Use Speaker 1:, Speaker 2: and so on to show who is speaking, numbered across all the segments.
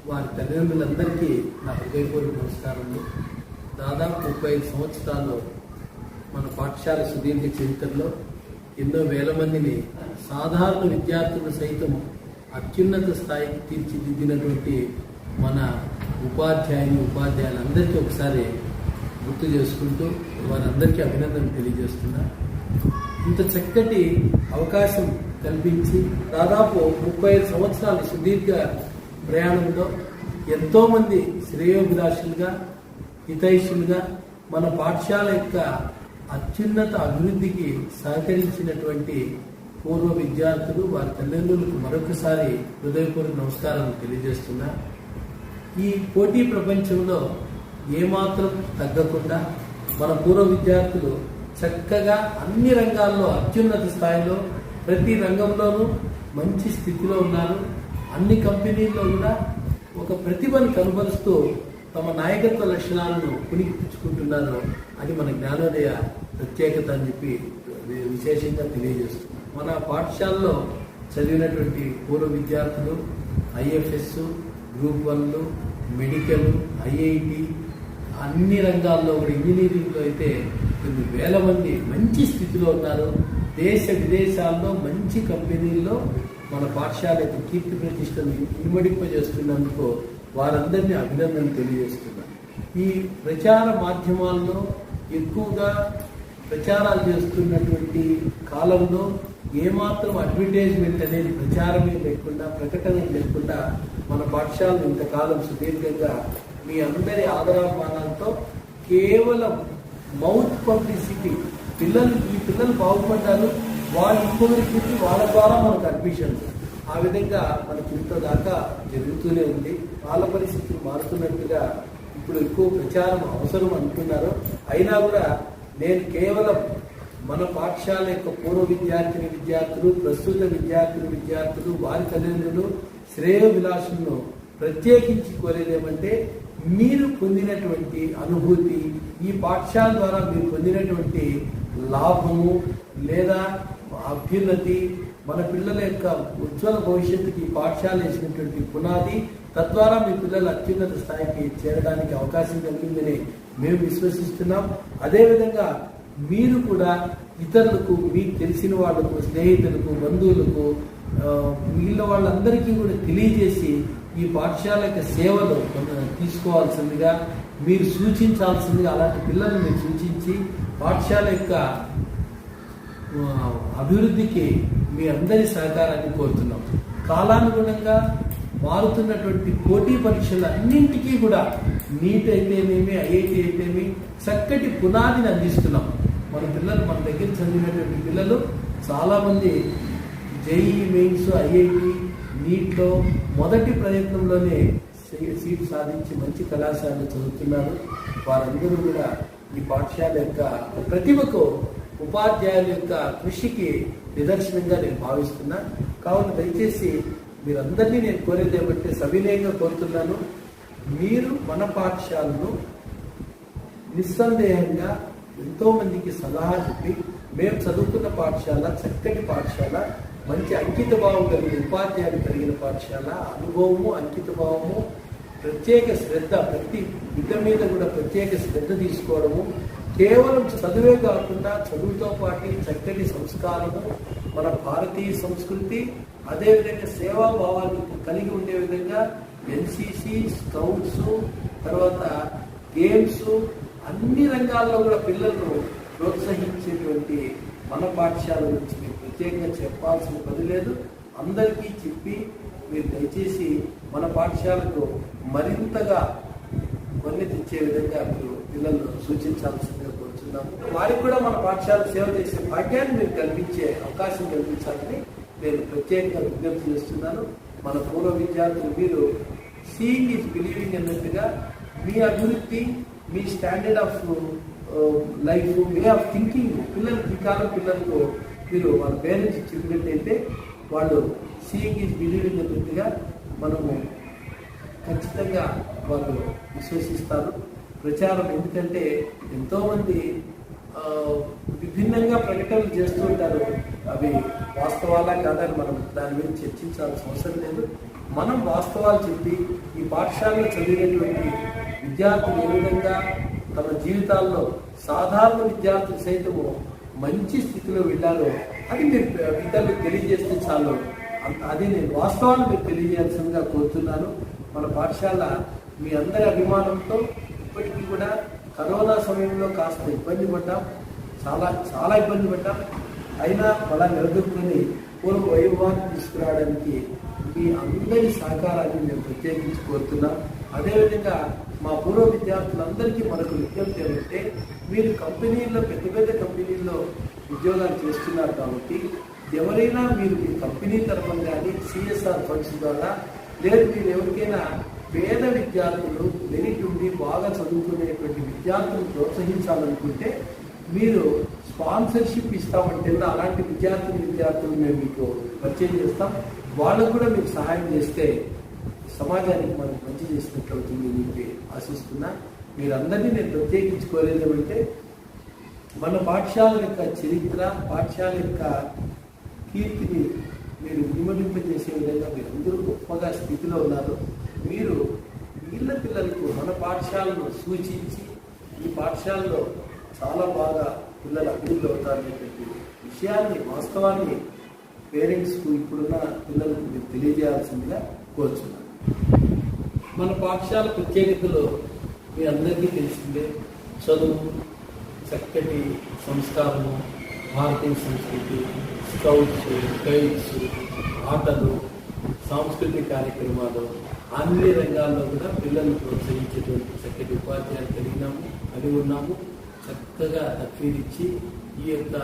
Speaker 1: వారి తల్లిదండ్రులందరికీ నా హృదయపూర్వక నమస్కారములు. దాదాపు 35 సంవత్సరాలు మన పాఠశాల సుదీర్ఘ చరిత్రలో ఎన్నో వేల మందిని సాధారణ విద్యార్థులు సైతం అత్యున్నత స్థాయికి తీర్చిదిద్దినటువంటి మన ఉపాధ్యాయులందరికీ ఒకసారి గుర్తు చేసుకుంటూ వారందరికీ అభినందనలు తెలియజేస్తున్నా. ఇంత చక్కటి అవకాశం కల్పించి దాదాపు 35 సంవత్సరాల సుదీర్ఘ ప్రయాణంలో ఎంతోమంది శ్రేయోభిలాషులుగా హితైషులుగా మన పాఠశాల యొక్క అత్యున్నత అభివృద్ధికి సహకరించినటువంటి పూర్వ విద్యార్థులు వారి తల్లిదండ్రులకు మరొకసారి హృదయపూర్వక నమస్కారాలు తెలియజేస్తున్నా. ఈ పోటీ ప్రపంచంలో ఏమాత్రం తగ్గకుండా మన పూర్వ విద్యార్థులు చక్కగా అన్ని రంగాల్లో అత్యున్నత స్థాయిలో ప్రతి రంగంలోనూ మంచి స్థితిలో ఉన్నారు. అన్ని కంపెనీల్లో కూడా ఒక ప్రతిభను కనబరుస్తూ తమ నాయకత్వ లక్షణాలను పుణికిపుచ్చుకుంటున్నారు. అది మన జ్ఞానోదయ ప్రత్యేకత అని చెప్పి విశేషంగా తెలియజేస్తుంది. మన పాఠశాలలో చదివినటువంటి పూర్వ విద్యార్థులు IFS, గ్రూప్ 1, మెడికల్, IIT అన్ని రంగాల్లో కూడా ఇంజనీరింగ్లో అయితే కొన్ని వేల మంది మంచి స్థితిలో ఉన్నారు. దేశ విదేశాల్లో మంచి కంపెనీల్లో మన పాఠశాల యొక్క కీర్తి ప్రతిష్టను ఇనుమడింపజేస్తున్నందుకు వారందరినీ అభినందనలు తెలియజేస్తున్నారు. ఈ ప్రచార మాధ్యమాల్లో ఎక్కువగా ప్రచారాలు చేస్తున్నటువంటి కాలంలో ఏమాత్రం అడ్వర్టైజ్మెంట్ అనేది ప్రచారమే లేకుండా ప్రకటన లేకుండా మన పాఠశాలను ఇంతకాలం సుదీర్ఘంగా మీ అందరి ఆదరాభిమానాలతో కేవలం మౌత్ పబ్లిసిటీ ఈ పిల్లలు బాగుపడ్డారు, వాళ్ళు ఇంకొకరికి వాళ్ళ ద్వారా మనకు అడ్మిషన్స్ ఆ విధంగా మనకి ఇంత దాకా జరుగుతూనే ఉంది. వాళ్ళ పరిస్థితులు మారుతున్నట్టుగా ఇప్పుడు ఎక్కువ ప్రచారం అవసరం అనుకున్నారు. అయినా కూడా నేను కేవలం మన పాఠశాల యొక్క పూర్వ విద్యార్థులు ప్రస్తుత విద్యార్థులు వారి తల్లిదండ్రులు శ్రేయోభిలాషులను ప్రత్యేకించి కోరేదేమంటే మీరు పొందినటువంటి అనుభూతి, ఈ పాఠశాల ద్వారా మీరు పొందినటువంటి లాభము లేదా అభ్యున్నతి, మన పిల్లల యొక్క ఉజ్వల భవిష్యత్తుకి ఈ పాఠశాల వేసినటువంటి పునాది, తద్వారా మీ పిల్లలు అత్యున్నత స్థాయికి చేరడానికి అవకాశం కలిగిందని మేము విశ్వసిస్తున్నాం. అదేవిధంగా మీరు కూడా ఇతరులకు, మీకు తెలిసిన వాళ్లకు, స్నేహితులకు, బంధువులకు, మిగిలిన వాళ్ళందరికీ కూడా తెలియజేసి ఈ పాఠశాల యొక్క సేవలు తీసుకోవాల్సిందిగా మీరు సూచించాల్సిందిగా, అలాంటి పిల్లల్ని మీరు సూచించి పాఠశాల యొక్క అభివృద్ధికి మీ అందరి సహకారాన్ని కోరుతున్నాం. కాలానుగుణంగా మారుతున్నటువంటి పోటీ పరీక్షలు అన్నింటికీ కూడా నీట్ అయితేనేమి, IIT అయితేమి చక్కటి పునాదిని అందిస్తున్నాం. మన పిల్లలు, మన దగ్గర చదివినటువంటి పిల్లలు చాలామంది JEE మెయిన్స్, IIT, నీట్లో మొదటి ప్రయత్నంలోనే సీట్ సాధించి మంచి కళాశాలలో చదువుతున్నారు. వారందరూ కూడా ఈ పాఠశాల యొక్క ప్రతిభకు, ఉపాధ్యాయుల యొక్క కృషికి నిదర్శనంగా నేను భావిస్తున్నా. కావున దయచేసి మీరందరినీ నేను కోరేది ఏమంటే సవినయంగా కోరుతున్నాను, మీరు మన పాఠశాలను నిస్సందేహంగా ఎంతో మందికి సలహా చెప్పి, మేము చదువుకున్న పాఠశాల చక్కటి పాఠశాల, మంచి అంకిత భావం కలిగిన ఉపాధ్యాయులు కలిగిన పాఠశాల, అనుభవము, అంకిత భావము, ప్రత్యేక శ్రద్ధ, ప్రతి బిడ్డ మీద కూడా ప్రత్యేక శ్రద్ధ తీసుకోవడము, కేవలం చదువే కాకుండా చదువుతో పాటు చక్కటి సంస్కారము, మన భారతీయ సంస్కృతి, అదేవిధంగా సేవాభావాన్ని కలిగి ఉండే విధంగా NCC, స్కౌట్స్, తర్వాత గేమ్స్ అన్ని రంగాల్లో కూడా పిల్లలను ప్రోత్సహించేటువంటి మన పాఠశాల గురించి మీరు ప్రత్యేకంగా చెప్పాల్సిన పని లేదు. అందరికీ చెప్పి మీరు దయచేసి మన పాఠశాలకు మరింతగా కొన్ని తెచ్చే విధంగా మీరు పిల్లలను సూచించాల్సిందిగా కోరుతున్నాము. వారికి కూడా మన పాఠశాల సేవ చేసే భాగ్యాన్ని మీరు కల్పించే అవకాశం కల్పించాలని నేను ప్రత్యేకంగా విజ్ఞప్తి చేస్తున్నాను. మన పూర్వ విద్యార్థులు మీరు సీయింగ్ ఈజ్ బిలీవింగ్ అన్నట్టుగా మీ అభివృద్ధి, మీ standard of life, way of thinking పిల్లలకి, ఈ కాలం పిల్లలకు మీరు వాళ్ళ పేరెంట్స్ చెప్పినట్టయితే వాళ్ళు సీయింగ్ ఈజ్ బిలీవింగ్ అన్నట్టుగా మనము ఖచ్చితంగా వాళ్ళు విశ్వసిస్తారు. ప్రచారం ఎందుకంటే ఎంతోమంది విభిన్నంగా ప్రకటనలు చేస్తూ ఉంటారు, అవి వాస్తవాలా కాదని మనం దాని గురించి చర్చించాల్సిన అవసరం లేదు. మనం వాస్తవాలు చెప్పి ఈ పాఠశాలలో చదివినటువంటి విద్యార్థులు ఏ విధంగా తమ జీవితాల్లో సాధారణ విద్యార్థులు సైతము మంచి స్థితిలో వెళ్ళారో అది మీరు ఇతరులకు తెలియజేస్తే చాలు. అది నేను వాస్తవాలు మీరు తెలియజేయాల్సిందిగా కోరుతున్నాను. మన పాఠశాల మీ అందరి అభిమానంతో ఇప్పటికీ కూడా కరోనా సమయంలో కాస్త ఇబ్బంది పడ్డాం, చాలా ఇబ్బంది పడ్డాం. అయినా అలా నిలదొక్కుని పూర్వ వైభవాన్ని తీసుకురావడానికి మీ అందరి సహకారాన్ని మేము ప్రత్యేకించి కోరుతున్నాం. అదేవిధంగా మా పూర్వ విద్యార్థులందరికీ మనకు విజ్ఞప్తి ఏమంటే, మీరు కంపెనీల్లో పెద్ద పెద్ద కంపెనీల్లో ఉద్యోగాలు చేస్తున్నారు కాబట్టి ఎవరైనా మీరు మీ కంపెనీ తరఫున కానీ సిఎస్ఆర్ ఫండ్స్ ద్వారా, లేదు మీరు ఎవరికైనా పేద విద్యార్థులు మెరిట్ ఉండి బాగా చదువుకునేటువంటి విద్యార్థులను ప్రోత్సహించాలనుకుంటే మీరు స్పాన్సర్షిప్ ఇస్తామంటే కూడా అలాంటి విద్యార్థులు మేము మీకు పరిచయం చేస్తాం. వాళ్ళకు కూడా మీకు సహాయం చేస్తే సమాజానికి మనం మంచి చేసినట్లు అవుతుంది అని చెప్పి ఆశిస్తున్నా. మీరందరినీ నేను ప్రత్యేకించుకోలేదు ఏమంటే, మన పాఠశాల యొక్క చరిత్ర, పాఠశాల యొక్క కీర్తిని మీరు విమరింపజేసే విధంగా మీరందరూ గొప్పగా స్థితిలో ఉన్నారు. మీరు వీళ్ళ పిల్లలకు మన పాఠశాలను సూచించి ఈ పాఠశాలలో చాలా బాగా పిల్లలు అభివృద్ధి అవుతారనేటువంటి విషయాన్ని, వాస్తవాన్ని పేరెంట్స్కు ఇప్పుడున్న పిల్లలకు మీరు తెలియజేయాల్సిందిగా కోరుచున్నాను. మన పాఠశాల ప్రత్యేకతలు మీ అందరికీ తెలిసిందే. చదువు, చక్కటి సంస్కారము, భారతీయ సంస్కృతి, స్కౌట్స్, గైడ్స్, ఆటలు, సాంస్కృతిక కార్యక్రమాలు, అన్ని రంగాల్లో కూడా పిల్లల్ని ప్రోత్సహించేటువంటి చక్కటి ఉపాధ్యాయులు కలిగి ఉన్నాము. చక్కగా తక్వీరిచ్చి ఈ యొక్క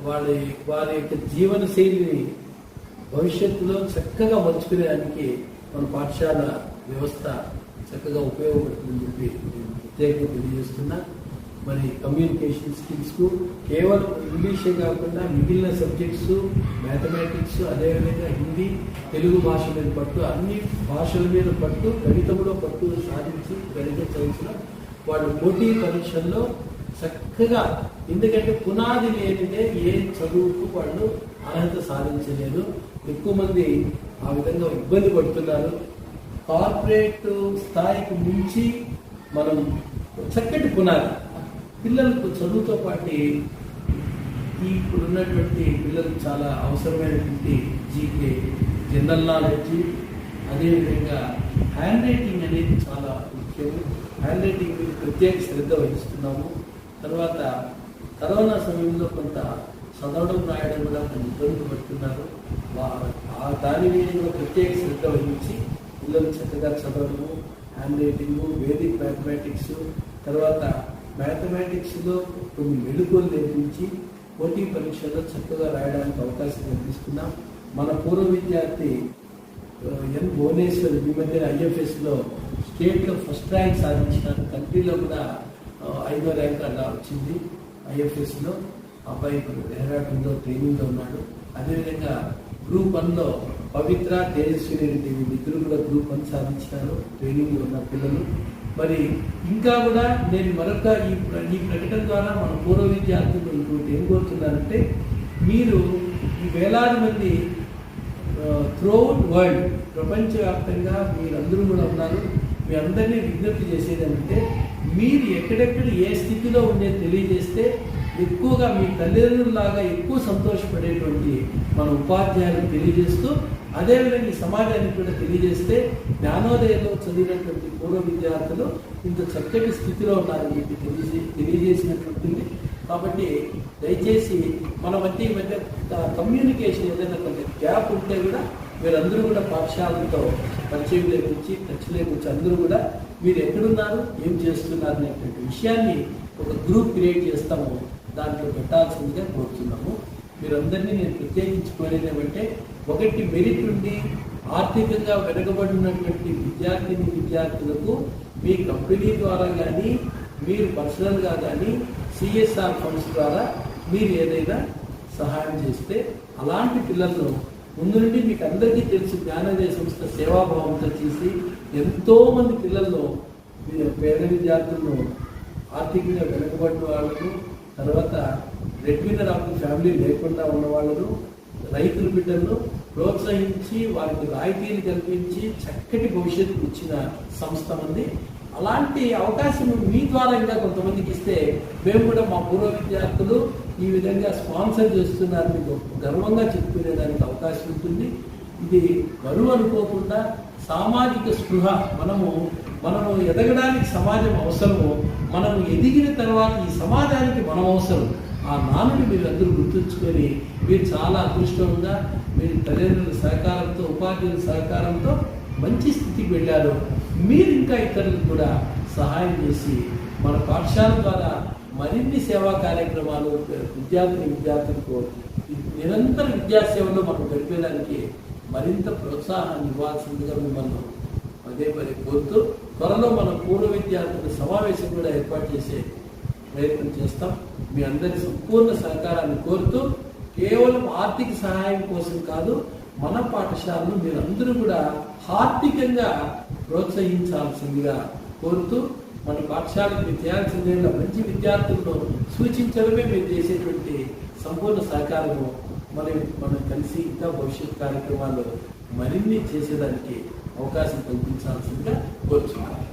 Speaker 1: వారి యొక్క జీవన శైలిని భవిష్యత్తులో చక్కగా మలుచుకునేదానికి మన పాఠశాల వ్యవస్థ చక్కగా ఉపయోగపడుతుందని చెప్పి నేను ప్రత్యేకంగా తెలియజేస్తున్నా. మరి కమ్యూనికేషన్ స్కిల్స్కు కేవలం ఇంగ్లీషే కాకుండా మిగిలిన సబ్జెక్ట్స్, మ్యాథమెటిక్స్, అదేవిధంగా హిందీ, తెలుగు భాష మీద పట్టు, అన్ని భాషల మీద పట్టు, గణితంలో పట్టు సాధించి గణితం చదివిన వాళ్ళు పోటీ పరీక్షల్లో చక్కగా, ఎందుకంటే పునాది లేనిదే ఏ చదువుకు వాళ్ళు అర్హత సాధించలేదు. ఎక్కువ మంది ఆ విధంగా ఇబ్బంది పడుతున్నారు. కార్పొరేట్ స్థాయికి మించి మనం చక్కటి పునాది పిల్లలకు చదువుతో పాటు ఇప్పుడున్నటువంటి పిల్లలకు చాలా అవసరమైనటువంటి జీకే, జనరల్ నాలెడ్జ్, అదేవిధంగా హ్యాండ్ రైటింగ్ అనేది చాలా ముఖ్యము. హ్యాండ్ రైటింగ్ మీద ప్రత్యేక శ్రద్ధ వహిస్తున్నాము. తర్వాత కరోనా సమయంలో కొంత చదవడం రాయడం కూడా కొంచెం ఇబ్బంది పడుతున్నారు. దాని మీద కూడా ప్రత్యేక శ్రద్ధ వహించి పిల్లలు చక్కగా చదవడము, హ్యాండ్ రైటింగు, వేదిక్ మ్యాథమెటిక్స్, తర్వాత మ్యాథమెటిక్స్లో కొన్ని మెళుకువలు నేర్పించి పోటీ పరీక్షల్లో చక్కగా రాయడానికి అవకాశం కల్పిస్తున్నాం. మన పూర్వ విద్యార్థి ఎన్ భువనేశ్వర్ ఈ మధ్య ఐఎఫ్ఎస్లో స్టేట్లో ఫస్ట్ ర్యాంక్ సాధించినారు. కంట్రీలో కూడా 5వ ర్యాంక్ అలా వచ్చింది ఐఎఫ్ఎస్లో. అబ్బాయి ఇప్పుడు డెహ్రాడూన్లో ట్రైనింగ్లో ఉన్నాడు. అదేవిధంగా గ్రూప్ 1లో పవిత్ర, తేజస్విని రెడ్డి వీళ్ళిద్దరు కూడా గ్రూప్ 1 సాధించినారు. ట్రైనింగ్లో ఉన్న పిల్లలు. మరి ఇంకా కూడా నేను మరొక ఈ ప్రకటన ద్వారా మన పూర్వ విద్యార్థులు ఇంకోటి ఏం కోరుతున్నారంటే, మీరు ఈ వేలాది మంది త్రూఅవుట్ వరల్డ్, ప్రపంచవ్యాప్తంగా మీరందరూ కూడా ఉన్నారు. మీ అందరినీ విజ్ఞప్తి చేసేది ఏమంటే, మీరు ఎక్కడెక్కడ ఏ స్థితిలో ఉండేది తెలియజేస్తే ఎక్కువగా మీ తల్లిదండ్రులలాగా ఎక్కువ సంతోషపడేటువంటి మన ఉపాధ్యాయులకు తెలియజేస్తూ, అదేవిధంగా ఈ సమాజానికి కూడా తెలియజేస్తే జ్ఞానోదయంలో చదివినటువంటి పూర్వ విద్యార్థులు ఇంత చక్కటి స్థితిలో ఉన్నారని చెప్పి తెలియజేసినట్లుంటుంది. కాబట్టి దయచేసి మన మధ్య కమ్యూనికేషన్ ఏదైనా కొంచెం గ్యాప్ ఉంటే కూడా మీరందరూ కూడా పాఠశాలతో పరిచయం లేకొచ్చి, టచ్ లేకొచ్చి అందరూ కూడా మీరు ఎక్కడున్నారు, ఏం చేస్తున్నారు అనేటువంటి విషయాన్ని ఒక గ్రూప్ క్రియేట్ చేస్తాము, దాంట్లో పెట్టాల్సిందిగా కోరుతున్నాము. మీరందరినీ నేను ప్రత్యేకించి కోరేది ఏమంటే, ఒకటి మెరిట్ ఉండి ఆర్థికంగా వెనుకబడినటువంటి విద్యార్థులకు మీ కంపెనీ ద్వారా కానీ, మీరు పర్సనల్గా కానీ, సిఎస్ఆర్ ఫండ్స్ ద్వారా మీరు ఏదైనా సహాయం చేస్తే, అలాంటి పిల్లలను ముందు నుండి మీకు అందరికీ తెలిసి జ్ఞానోదయ సంస్థ సేవాభావంతో చేసి ఎంతోమంది పిల్లలను, పేద విద్యార్థులను, ఆర్థికంగా వెనుకబడిన వాళ్ళను, తర్వాత red winner of the family లేకుండా ఉన్న వాళ్ళను, రైతుల బిడ్డలను ప్రోత్సహించి వారికి రాయితీలు కల్పించి చక్కటి భవిష్యత్తు ఇచ్చిన సంస్థ ఉంది. అలాంటి అవకాశం మీ ద్వారా ఇంకా కొంతమందికి ఇస్తే మేము కూడా మా పూర్వ విద్యార్థులు ఈ విధంగా స్పాన్సర్ చేస్తున్నారని గర్వంగా చెప్పుకునేదానికి అవకాశం ఉంటుంది. ఇది బరువు అనుకోకుండా సామాజిక స్పృహ, మనము ఎదగడానికి సమాజం అవసరము, మనం ఎదిగిన తర్వాత ఈ సమాజానికి మనం అవసరం. ఆ నానుని మీరు అందరూ గుర్తుంచుకొని మీరు చాలా అదృష్టంగా మీరు తల్లిదండ్రుల సహకారంతో ఉపాధ్యాయుల సహకారంతో మంచి స్థితికి వెళ్ళారు. మీరు ఇంకా ఇతరులకు కూడా సహాయం చేసి మన పాఠశాల ద్వారా మరిన్ని సేవా కార్యక్రమాలు విద్యార్థులకు నిరంతర విద్యాసేవలో మనం గడిపేదానికి మరింత ప్రోత్సాహాన్ని ఇవ్వాల్సిందిగా మిమ్మల్ని పదే కోరుతూ త్వరలో మన పూర్వ విద్యార్థుల సమావేశం కూడా ఏర్పాటు చేసే ప్రయత్నం చేస్తాం. మీ అందరి సంపూర్ణ సహకారాన్ని కోరుతూ కేవలం ఆర్థిక సహాయం కోసం కాదు, మన పాఠశాలను మీరందరూ కూడా ఆర్థికంగా ప్రోత్సహించాల్సిందిగా కోరుతూ మన పాఠశాలకు మీరు చేయాల్సిందే మంచి విద్యార్థులను సూచించడమే మీరు చేసేటువంటి సంపూర్ణ సహకారము మనం కలిసి ఇంకా భవిష్యత్ కార్యక్రమాల్లో మరిన్ని చేసేదానికి అవకాశం కల్పించాల్సిందిగా కోరుచున్నాను.